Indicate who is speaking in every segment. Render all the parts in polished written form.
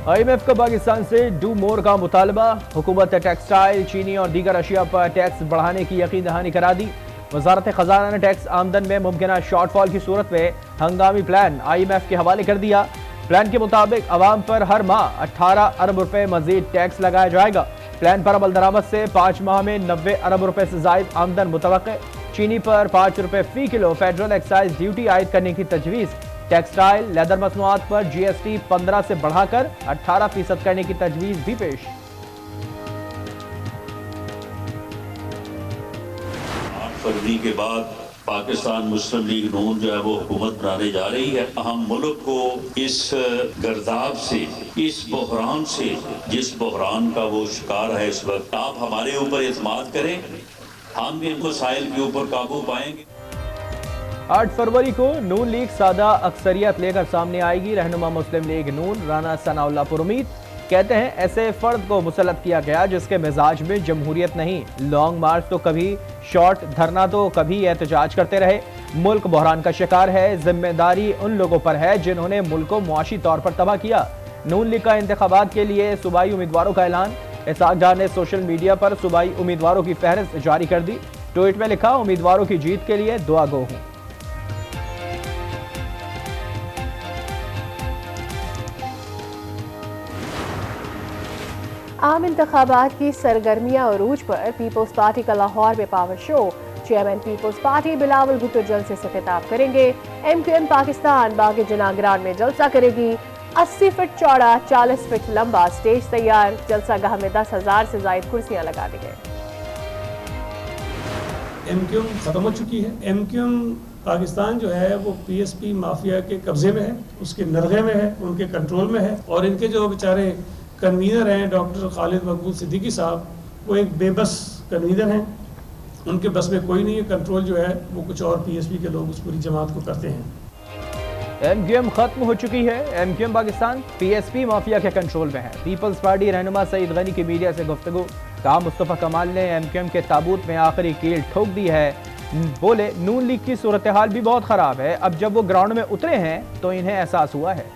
Speaker 1: IMF का पाकिस्तान से do more का मुतालबा। हुकूमत टेक्सटाइल, चीनी और दीगर अशिया पर टैक्स बढ़ाने की यकीन दहानी करा दी। वजारत खजाना ने टैक्स आमदन में मुमकिन शॉर्टफॉल की सूरत में हंगामी प्लान IMF के हवाले कर दिया। प्लान के मुताबिक अवाम पर हर माह 18 अरब रुपए मजीद टैक्स लगाया जाएगा। प्लान पर अमल दरामद से 5 माह में 90 अरब रुपए से जायद आमदन मुतवक्के। चीनी पर 5 रुपए फी किलो फेडरल एक्साइज ड्यूटी आयद करने की तजवीज़। टेक्सटाइल, लेदर मसनूआत पर GST 15 से बढ़ाकर 18% करने की तजवीज़ भी पेश।
Speaker 2: 8 फरवरी के बाद पाकिस्तान मुस्लिम लीग नून जो है वो हुकूमत बनाने जा रही है। हम मुल्क को इस गर्दाब से, इस बहरान से, जिस बहरान का वो शिकार है इस वक्त, आप हमारे ऊपर एतमाद करें, हम इन मसाइल के ऊपर काबू पाएंगे।
Speaker 1: 8 फरवरी को नून लीग सादा अक्सरियत लेकर सामने आएगी। रहनुमा मुस्लिम लीग नून राना सनाउल्लाह पुरुमीद कहते हैं ऐसे फर्द को मुसल्लत किया गया जिसके मिजाज में जमहूरियत नहीं। लॉन्ग मार्च तो कभी शॉर्ट, धरना तो कभी एहतजाज करते रहे। मुल्क बहरान का शिकार है। जिम्मेदारी उन लोगों पर है जिन्होंने मुल्क को मुआशी तौर पर तबाह किया। नून लीग का इंतखाबात के लिए सूबाई उम्मीदवारों का ऐलान। इसहाक डार ने सोशल मीडिया पर सूबाई उम्मीदवारों की फहरिस्त जारी कर दी। ट्वीट में लिखा, उम्मीदवारों की जीत के लिए दुआ गो हूं।
Speaker 3: आम इंतखाबात की सरगर्मियां अरूज पर पीपल्स पार्टी का लाहौर में power show. Chairman Peoples Party Bilawal Bhutto जलसे से खिताब करेंगे। MQM पाकिस्तान बाग जनाग्रान में जलसा करेगी। 80 फीट चौड़ा 40 फीट लंबा स्टेज तैयार। जलसा गाह में 10,000 से ज्यादा कुर्सियां लगा दी गई।
Speaker 4: MQM खत्म हो चुकी है। MQM पाकिस्तान जो है वो PSP माफिया के कब्जे में है, उसके नरगे में है, उनके कंट्रोल में है। और इनके जो बेचारे कन्वीनर हैं डॉक्टर खालिद मकबूल सिद्दीकी साहब, वो एक बेबस कन्वीनर हैं। उनके बस में कोई नहीं है। कंट्रोल जो है वो कुछ और PSP के लोग उस पूरी जमात को करते हैं।
Speaker 1: MQM खत्म हो चुकी है। MQM पाकिस्तान PSP माफिया के कंट्रोल में है। पीपल्स पार्टी रहनुमा सईद गनी की मीडिया से गुफ्तगू। कहा, मुस्तफ़ा कमाल ने MQM के ताबूत में आखिरी कील ठोक दी है। बोले, नून लीग की सूरत हाल भी बहुत खराब है। अब जब वो ग्राउंड में उतरे हैं तो इन्हें एहसास हुआ है।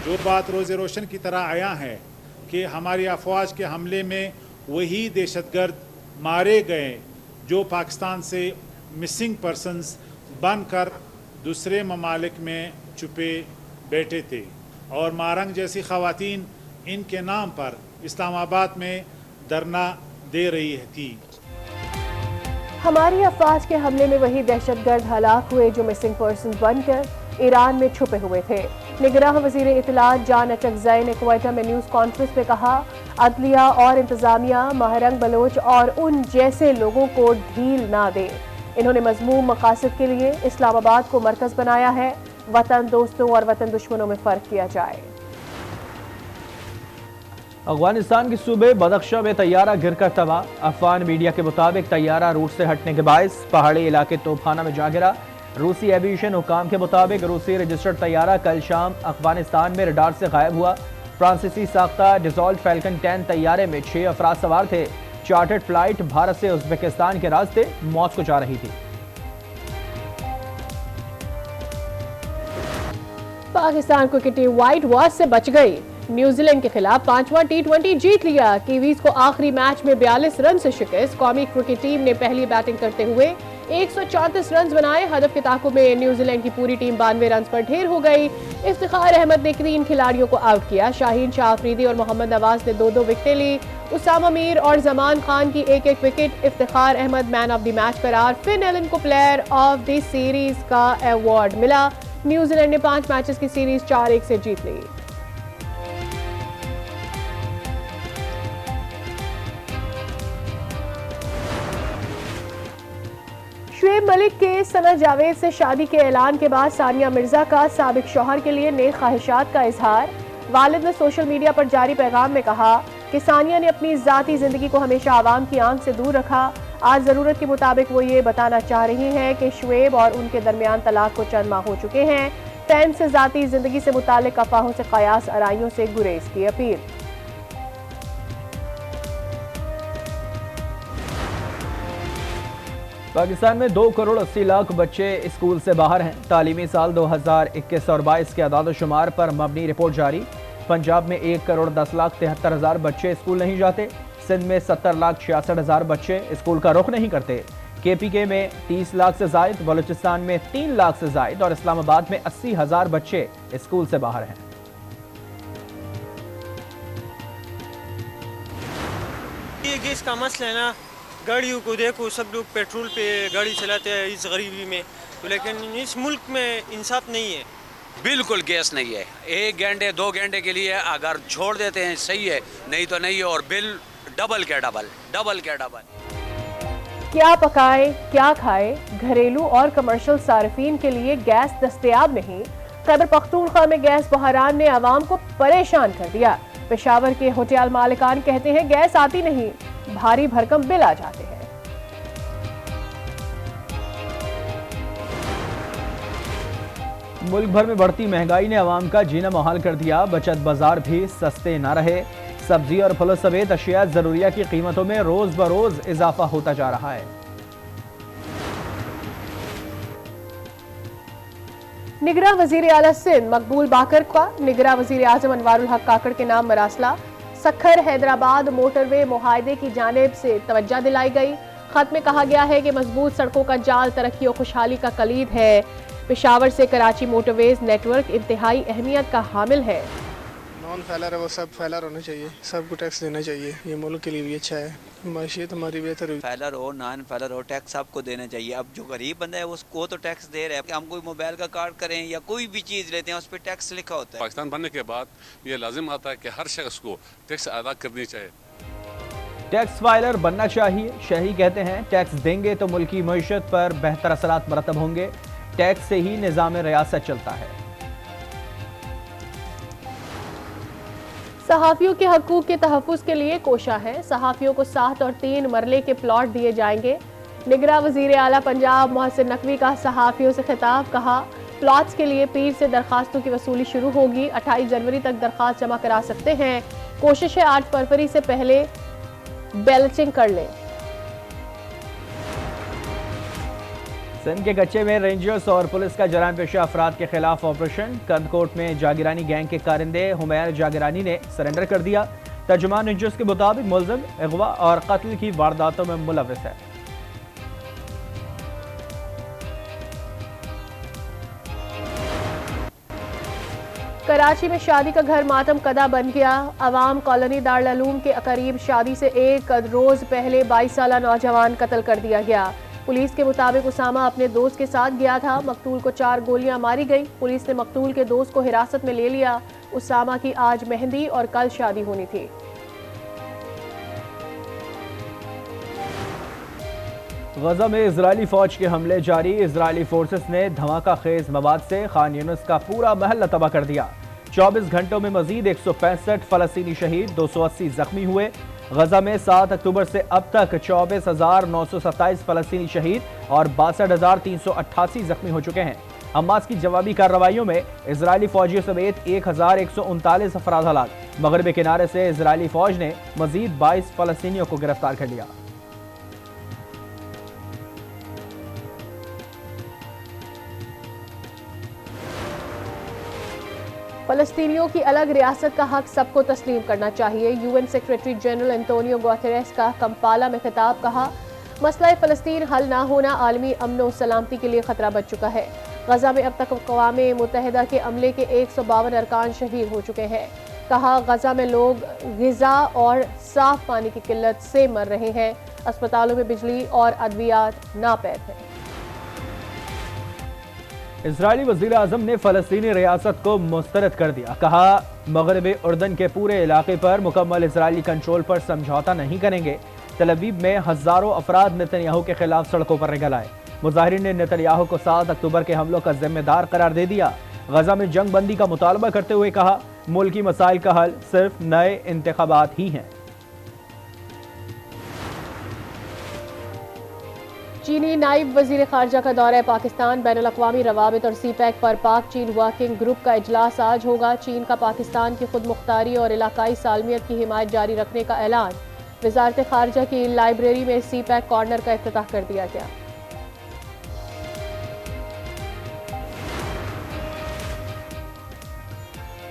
Speaker 5: जो बात रोज़े रोशन की तरह आया है कि हमारी अफवाज के हमले में वही दहशतगर्द मारे गए जो पाकिस्तान से मिसिंग पर्सन्स बनकर दूसरे ममालिक में छुपे बैठे थे, और मारंग जैसी ख़वातीन इनके नाम पर इस्लामाबाद में धरना दे रही थी।
Speaker 3: हमारी अफवाज के हमले में वही दहशतगर्द हलाक हुए जो मिसिंग पर्सन बनकर ईरान में छुपे हुए थे। निगरान वज़ीर इत्तलात जान अचकज़ई ने क्वेटा में न्यूज़ कॉन्फ्रेंस में कहा, अदलिया और इंतजामिया महरंग बलोच और उन जैसे लोगों को ढील ना दे। इन्होंने मज़मूम मकासद के लिए इस्लामाबाद को मरकज बनाया है। वतन दोस्तों और वतन दुश्मनों में फ़र्क किया जाए।
Speaker 1: अफगानिस्तान के सूबे बदख्शा में तैयारा गिरकर तबाह। अफगान मीडिया के मुताबिक तैयारा रूट से हटने के बायस पहाड़ी इलाके तोपखाना में जा गिरा। रूसी एविएशन हुकाम के मुताबिक रूसी रजिस्टर्ड तैयारा कल शाम अफगानिस्तान में रडार से गायब हुआ। फ्रांसीसी साख्ता डिजॉल्ट फैल्कन 10 तैयारे में 6 अफराद सवार थे। चार्टर्ड फ्लाइट भारत से उज्बेकिस्तान के रास्ते मॉस्को जा रही थी।
Speaker 3: Pakistan cricket team white wash से बच गई। न्यूजीलैंड के खिलाफ 5वां T20 जीत लिया। कीवीज को आखिरी मैच में 42 रन से शिकस्त। कौमी क्रिकेट टीम ने पहली बैटिंग करते हुए 134 रन बनाए। हदफ के ताक़ुब में न्यूजीलैंड की पूरी टीम 92 रन पर ढेर हो गई। इफ्तिखार अहमद ने 3 खिलाड़ियों को आउट किया। शाहीन शाह अफरीदी और मोहम्मद नवाज ने 2-2 विकेटें ली। उसामा मीर और जमान खान की 1-1 विकेट। Iftikhar Ahmed man of the match करार। फिन एलन को प्लेयर ऑफ द सीरीज का अवार्ड मिला। न्यूजीलैंड ने 5 मैचेस की सीरीज 4-1 से जीत ली। शुएब मलिक के सना जावेद से शादी के ऐलान के बाद सानिया मिर्जा का साबिक शौहर के लिए नेक ख्वाहिशात का इजहार। वालिद ने सोशल मीडिया पर जारी पैगाम में कहा कि सानिया ने अपनी ज़ाती ज़िंदगी को हमेशा आवाम की आंख से दूर रखा। आज ज़रूरत के मुताबिक वो ये बताना चाह रही हैं कि शुएब और उनके दरमियान तलाक को चंद माह हो चुके हैं। फैन से ज़ाती ज़िंदगी से मुतालिक अफवाहों से कयास आराइयों से गुरेज की अपील।
Speaker 1: पाकिस्तान में 2 करोड़ 80 लाख बच्चे स्कूल से बाहर हैं। तालीमी साल 2021 और 22 के आदाद-ओ-शुमार पर मबनी रिपोर्ट जारी। पंजाब में 1 करोड़ 10 लाख 73 हजार बच्चे स्कूल नहीं जाते। सिंध में 70 लाख 66 हजार बच्चे स्कूल का रुख नहीं करते। KPK में 30 लाख से जायद, बलूचिस्तान में 3 लाख से जायद और इस्लामाबाद में 80 हजार बच्चे स्कूल से बाहर हैं।
Speaker 6: ये गैस का मसला है ना, गाड़ियों को देखो, सब लोग पेट्रोल पे गाड़ी चलाते हैं इस गरीबी में, तो लेकिन इस मुल्क में इंसाफ नहीं है।
Speaker 7: बिल्कुल गैस नहीं है। 1 घंटे 2 घंटे के लिए अगर छोड़ देते हैं सही है, नहीं तो नहीं है। और बिल डबल के डबल।
Speaker 3: क्या पकाए क्या खाए, घरेलू और कमर्शियल सार्फिन के लिए गैस दस्तयाब नहीं। खैबर पख्तूनख्वा में गैस बहरान ने आवाम को परेशान कर दिया। पेशावर के होटल मालिकान कहते हैं गैस आती नहीं, भारी भरकम बिल आ जाते हैं।
Speaker 1: मुल्क भर में बढ़ती महंगाई ने आवाम का जीना मुहाल कर दिया। बचत बाजार भी सस्ते न रहे। सब्जी और फलों समेत अशिया जरूरिया की कीमतों में रोज बरोज इजाफा होता जा रहा है।
Speaker 3: निगरां वजीर आला सिंध मकबूल बाकर का निगरां वजीर आजम अनवारुल हक काकड़ के नाम मरासला सखर हैदराबाद मोटरवे मुआहदे की जानिब से तवज्जो दिलाई गई। खत में कहा गया है कि मजबूत सड़कों का जाल तरक्की और खुशहाली का कलीद है। पेशावर से कराची मोटरवेज नेटवर्क इंतहाई अहमियत का हामिल है।
Speaker 8: नॉन फैलर है वो सब फैलर होने चाहिए, सबको टैक्स देना चाहिए, ये मुल्क के लिए भी अच्छा है, माशियत हमारी बेहतर हुई।
Speaker 9: फैलर हो नॉन फैलर हो टैक्स सबको देना चाहिए। अब जो गरीब बंदा है उसको तो टैक्स दे रहे हैं। हम कोई मोबाइल का कार्ड करें या कोई भी चीज़ लेते हैं उस पर टैक्स लिखा होता है।
Speaker 10: पाकिस्तान बनने के बाद ये लाजिम आता है कि हर शख्स को टैक्स अदा करनी चाहिए।
Speaker 1: टैक्स फाइलर बनना चाहिए। शहरी कहते हैं टैक्स देंगे तो मुल्क की मईशत पर बेहतर असरात मरतब होंगे। टैक्स से ही निज़ाम रियासत चलता है।
Speaker 3: सहाफियों के हकूक के तहफ़्फ़ुज़ के लिए कोशा है। सहाफियों को 7 और 3 मरले के प्लॉट दिए जाएंगे। निगरां वज़ीर आला पंजाब मोहसिन नकवी का सहाफियों से खिताब। कहा प्लॉट्स के लिए पीर से दरखास्तों की वसूली शुरू होगी। 28 जनवरी तक दरखास्त जमा करा सकते हैं। कोशिश है 8 फरवरी से पहले बैलेटिंग कर लें।
Speaker 1: सिंध के कच्चे में रेंजर्स और पुलिस का जरान पेशा अफराद के खिलाफ ऑपरेशन। कंदकोट में जागिरानी गैंग के कारिंदे हुमैर जागिरानी ने सरेंडर कर दिया। तर्जुमान रेंजर्स के मुताबिक मुलजिम अगवा और कत्ल की वारदातों में मुलविस है।
Speaker 3: कराची में शादी का घर मातम कदा बन गया। अवाम कॉलोनी दारुल के करीब शादी से 1 रोज पहले 22 साला नौजवान कत्ल कर दिया गया। पुलिस के मुताबिक उसामा अपने दोस्त के साथ गया था। मकतूल को 4 गोलियां मारी गई। पुलिस ने मकतूल के दोस्त को हिरासत में ले लिया। उसामा की आज मेहंदी और कल शादी होनी थी।
Speaker 1: गजा में इजरायली फौज के हमले जारी। इजरायली फोर्सेस ने धमाका खेज मवाद से खान यूनिस का पूरा महल तबाह कर दिया। 24 घंटों में मजीद 165 फलस्तीनी शहीद, 280 जख्मी हुए। गजा में 7 अक्टूबर से अब तक 24,927 फलस्तीनी शहीद और 62,388 जख्मी हो चुके हैं। हमास की जवाबी कार्रवाइयों में इजरायली फौजियों समेत 1,139 अफराद हलाक। मगरबी किनारे से इजरायली फौज ने मजीद 22 फलस्तीनियों को गिरफ्तार कर लिया।
Speaker 3: फलस्तीनियों की अलग रियासत का हक सबको तस्लीम करना चाहिए। UN secretary general Antonio Guterres का कंपाला में खिताब। कहा मसला फ़लस्तीन हल ना होना आलमी अमन और सलामती के लिए खतरा बन चुका है। गजा में अब तक अक़वाम मुत्तहिदा के अमले के 152 अरकान शहीद हो चुके हैं। कहा गजा में लोग ग़िज़ा और साफ पानी की किल्लत से मर रहे हैं। अस्पतालों में बिजली और अद्वियात नापैद हैं।
Speaker 1: इजरायली वज़ीर आज़म ने फ़लस्तीनी रियासत को मुस्तरद कर दिया। कहा मगरबी उर्दन के पूरे इलाके पर मुकम्मल इजरायली कंट्रोल पर समझौता नहीं करेंगे। तल अवीव में हज़ारों अफराद नेतन्याहू के खिलाफ सड़कों पर निकल आए। मुजाहिरीन ने नेतन्याहू को 7 अक्टूबर के हमलों का जिम्मेदार करार दे दिया। गजा में जंग बंदी का मुतालबा करते हुए कहा मुल्की मसाइल का हल सिर्फ नए इंतखाबात ही हैं।
Speaker 3: चीनी नायब वजीर खारजा का दौरा पाकिस्तान। बैनुल अक़वामी रवाबित और CPEC पर पाक चीन वर्किंग ग्रुप का इजलास आज होगा। चीन का पाकिस्तान की खुद मुख्तारी और इलाकाई सालमियत की हिमायत जारी रखने का ऐलान। वजारत खारजा की लाइब्रेरी में CPEC कॉर्नर का इफ्तिताह कर दिया गया।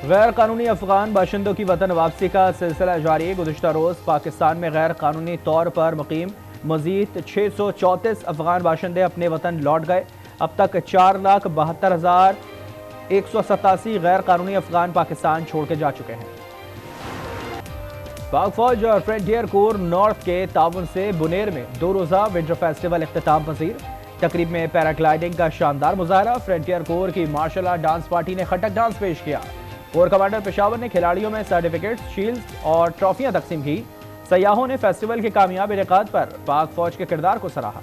Speaker 1: गैर कानूनी अफगान बाशिंदों की वतन वापसी का सिलसिला जारी है। गुज़िश्ता रोज़ पाकिस्तान में गैर कानूनी तौर पर मुकीम मजीद 634 अफगान बाशिंदे अपने वतन लौट गए। अब तक 4,72,187 गैर कानूनी अफगान पाकिस्तान छोड़ के जा चुके हैं। पाक फौज और फ्रंटियर कोर नॉर्थ के ताउन से बुनेर में 2 रोज़ा विंटर फेस्टिवल इख्तिताम पजीर। तकरीब में पैराग्लाइडिंग का शानदार मुजाहरा। फ्रंटियर कोर की मार्शल आर्ट डांस पार्टी ने खटक डांस पेश किया। कोर कमांडर पेशावर ने खिलाड़ियों में सर्टिफिकेट्स, शील्ड्स और ट्रॉफियां तकसीम की। सयाहों ने फेस्टिवल के कामयाब इनेकाद पर पाक फौज के किरदार को सराहा।